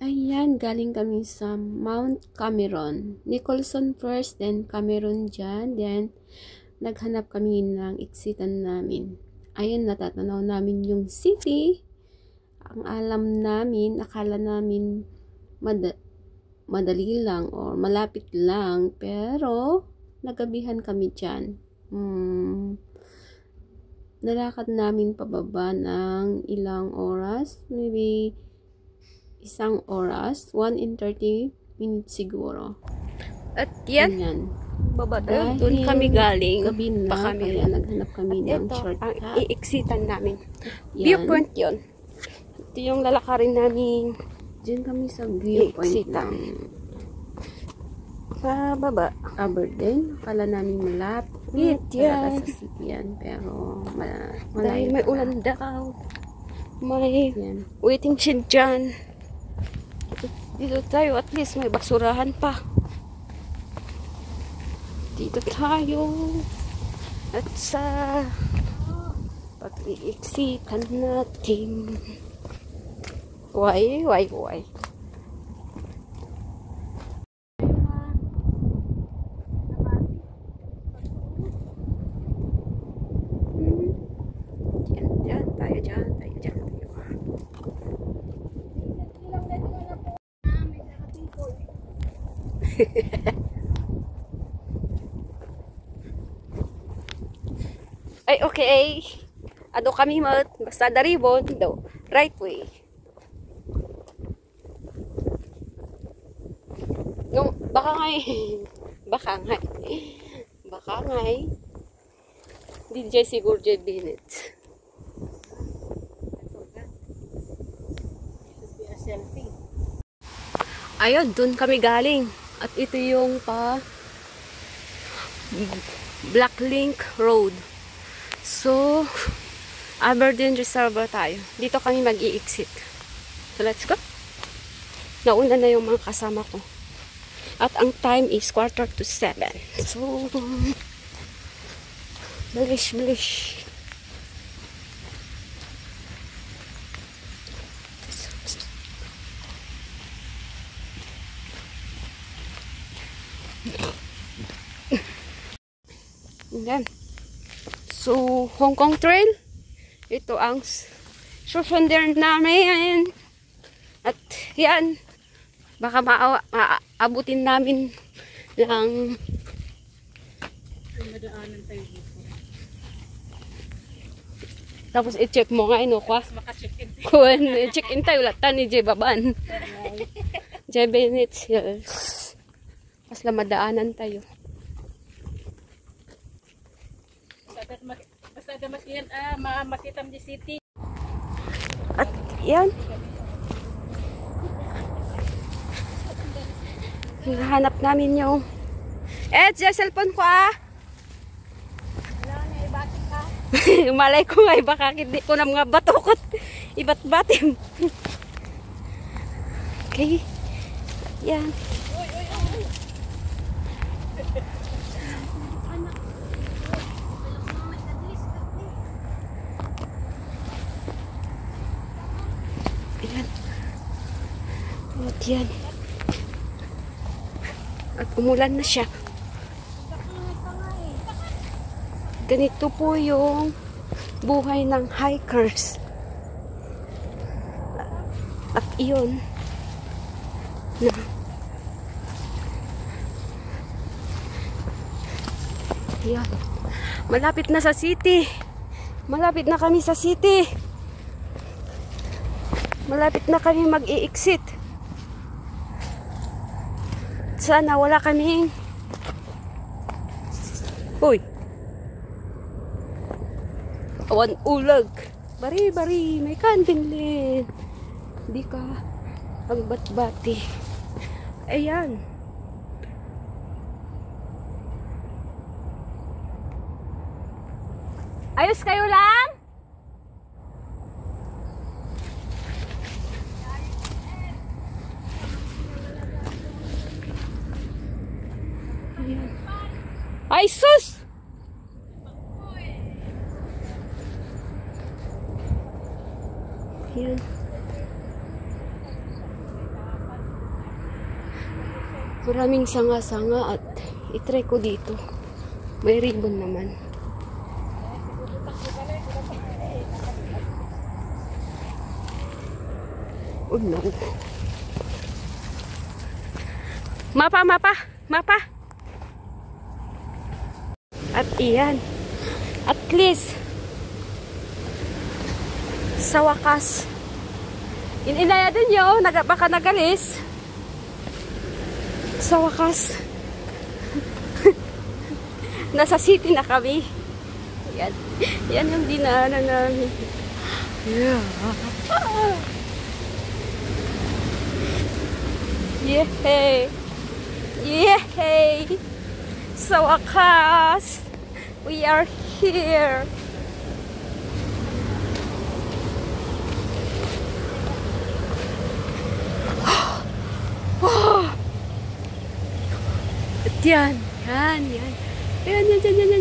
Ayan, galing kami sa Mount Cameron. Nicholson first, then Cameron dyan. Then, naghanap kami ng exitan namin. Ayan, natatanaw namin yung city. Ang alam namin, akala namin madali lang or malapit lang. Pero, nagabihan kami dyan. Nalakad namin pababa ng ilang oras. Maybe 1 oras, 1 and 30 minutes siguro. At yan, Ganyan. baba doon kami galing. Gabi na, kaya naghanap kami ng Ito, shortcut. ang i-exitan namin. Yan. Viewpoint yun. Ito yung lalakarin namin. Diyan kami sa viewpoint ng Pababa. Aberdeen. Akala namin malapit. Yan. Sa city yan. Pero Dahil malayo may pala. ulan daw. May Yan. waiting shed dyan. Dito tayo, at least may basurahan pa. Dito tayo. At sa pag-i-exitan natin. Why? Dyan tayo. Ay, okay. Ado kami basta daribon do. Right way. No, baka ngay. DJ siguro J Bennett. Ayun, dun kami galing. At ito yung Blacklink Road. So, Aberdeen Reservoir tayo. Dito kami mag-i-exit. So, let's go. Nauna na yung mga kasama ko. At ang time is 6:45. So, bilis. Yan. So, Hong Kong Trail. Ito ang susundan namin. At yan. Baka maabutin namin lang. Madaanan tayo dito. Tapos i-check mo nga kwa. Maka-check-in. Kung i-check-in tayo lata ni J Baban. J Bennett Hills. Mas na madaanan tayo. Basta makita mo di city. At yan. Hinahanap namin yung cellphone ko Wala na, ibati ka. Malay ko nga, baka hindi ko na mga batukot. Ibat-batim. Okay. Yan. Ayan. At yan. At umulan na siya. Ganito po yung buhay ng hikers. At iyon na yan. Malapit na sa city. Malapit na kami sa city. Malapit na kami mag-i-exit. Sana wala kaming awan ulag. Bari, may kanbinlin. Hindi ka agbat-bati. Ayan. Ayos kayo lang? Ay, sus! Yan. Maraming sanga-sanga at itry ko dito. May ribbon naman. Oh no. Mapa, mapa, mapa. At iyan. At least, sa wakas, inaya din yun, baka nagalis. Sa wakas, nasa city na kami. Yan, yan yung dinaanan namin. Yeah. Yehey! Yehey! Sa wakas, we are here. At yan, yan, yan. Yan, yan, yan, yan, yan.